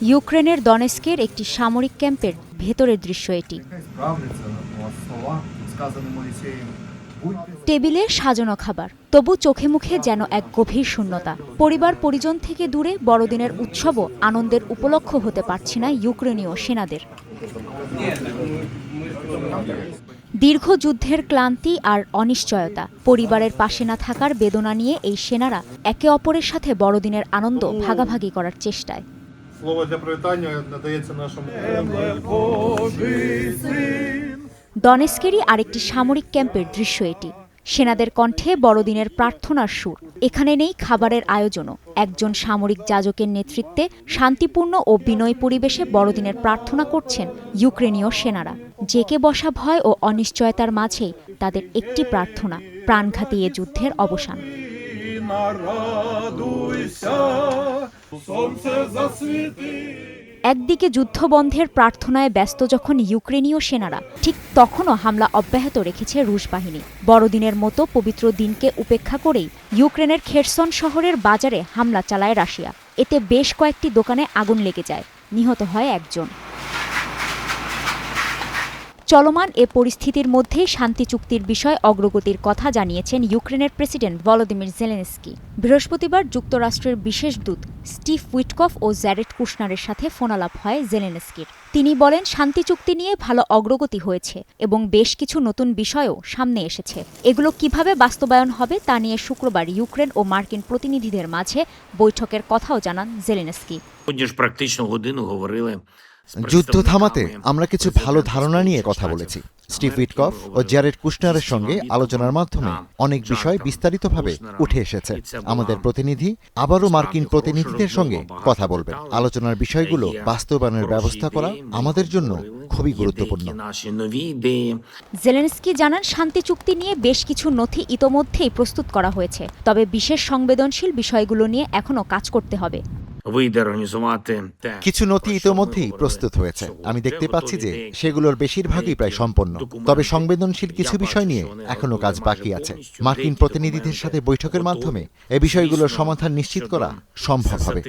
ইউক্রেনের দনেস্কের একটি সামরিক ক্যাম্পের ভেতরের দৃশ্য এটি। টেবিলে সাজানো খাবার, তবু চোখে মুখে যেন এক গভীর শূন্যতা। পরিবার পরিজন থেকে দূরে বড়দিনের উৎসবও আনন্দের উপলক্ষ হতে পারছে না ইউক্রেনীয় সেনাদের। দীর্ঘ যুদ্ধের ক্লান্তি আর অনিশ্চয়তা, পরিবারের পাশে না থাকার বেদনা নিয়ে এই সেনারা একে অপরের সাথে বড়দিনের আনন্দ ভাগাভাগি করার চেষ্টায়। দনেস্কেরই আরেকটি সামরিক ক্যাম্পের দৃশ্য এটি। সেনাদের কণ্ঠে বড়দিনের প্রার্থনার সুর। এখানে নেই খাবারের আয়োজনও। একজন সামরিক যাজকের নেতৃত্বে শান্তিপূর্ণ ও বিনয়ী পরিবেশে বড়দিনের প্রার্থনা করছেন ইউক্রেনীয় সেনারা। জেকে বসা ভয় ও অনিশ্চয়তার মাঝেই তাদের একটি প্রার্থনা, প্রাণঘাতী এ যুদ্ধের অবসান। একদিকে যুদ্ধবন্ধের প্রার্থনায় ব্যস্ত যখন ইউক্রেনীয় সেনারা, ঠিক তখনও হামলা অব্যাহত রেখেছে রুশ বাহিনী। বড়দিনের মতো পবিত্র দিনকে উপেক্ষা করেই ইউক্রেনের খেরসন শহরের বাজারে হামলা চালায় রাশিয়া। এতে বেশ কয়েকটি দোকানে আগুন লেগে যায়, নিহত হয় একজন। চলমান এ পরিস্থিতির মধ্যেই শান্তি চুক্তির বিষয়ে অগ্রগতির কথা জানিয়েছেন ইউক্রেনের প্রেসিডেন্ট ভলোদিমির জেলেনস্কি। বৃহস্পতিবার যুক্তরাষ্ট্রের বিশেষ দূত স্টিভ উইটকফ ও জ্যারেড কুশনারের সাথে ফোনালাপ হয় জেলেনস্কির। তিনি বলেন, শান্তি চুক্তি নিয়ে ভালো অগ্রগতি হয়েছে এবং বেশ কিছু নতুন বিষয়ও সামনে এসেছে। এগুলো কিভাবে বাস্তবায়ন হবে তা নিয়ে শুক্রবার ইউক্রেন ও মার্কিন প্রতিনিধিদের মাঝে বৈঠকের কথাও জানান জেলেনস্কি। যুদ্ধ থামাতে আমরা কিছু ভালো ধারণা নিয়ে কথা বলেছি। স্টিভ উইটকফ ও জ্যারেড কুশনারের সঙ্গে আলোচনার মাধ্যমে অনেক বিষয় বিস্তারিতভাবে উঠে এসেছে। আমাদের প্রতিনিধি আবারও মার্কিন প্রতিনিধিদের সঙ্গে কথা বলবেন। আলোচনার বিষয়গুলো বাস্তবায়নের ব্যবস্থা করা আমাদের জন্য খুবই গুরুত্বপূর্ণ। জেলেনস্কি জানান, শান্তি চুক্তি নিয়ে বেশ কিছু নথি ইতোমধ্যেই প্রস্তুত করা হয়েছে, তবে বিশেষ সংবেদনশীল বিষয়গুলো নিয়ে এখনও কাজ করতে হবে। কিছু নথি ইতোমধ্যেই প্রস্তুত হয়েছে। আমি দেখতে পাচ্ছি যে সেগুলোর বেশিরভাগই প্রায় সম্পন্ন, তবে সংবেদনশীল কিছু বিষয় নিয়ে এখনো কাজ বাকি আছে। মার্কিন প্রতিনিধিদের সাথে বৈঠকের মাধ্যমে এ বিষয়গুলোর সমাধান নিশ্চিত করা সম্ভব হবে।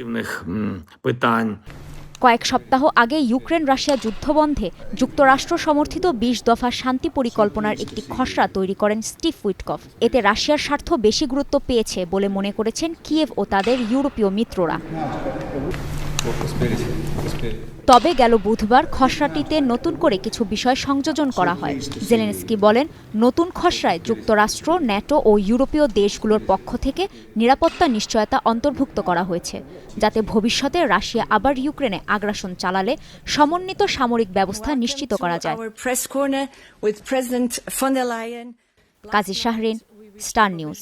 কয়েক সপ্তাহ আগে ইউক্রেন রাশিয়া যুদ্ধবন্ধে যুক্তরাষ্ট্র সমর্থিত ২০ দফা শান্তি পরিকল্পনার একটি খসড়া তৈরি করেন স্টিভ উইটকফ। এতে রাশিয়ার স্বার্থ বেশি গুরুত্ব পেয়েছে বলে মনে করেছেন কিয়েভ ও তাদের ইউরোপীয় মিত্ররা। তবে গেল বুধবার খসড়াটিতে নতুন করে কিছু বিষয় সংযোজন করা হয়। জেলেনস্কি বলেন, নতুন খসড়ায় যুক্তরাষ্ট্র, ন্যাটো ও ইউরোপীয় দেশগুলোর পক্ষ থেকে নিরাপত্তা নিশ্চয়তা অন্তর্ভুক্ত করা হয়েছে, যাতে ভবিষ্যতে রাশিয়া আবার ইউক্রেনে আগ্রাসন চালালে সমন্বিত সামরিক ব্যবস্থা নিশ্চিত করা যায়। কাজী শাহরিন, স্টার নিউজ।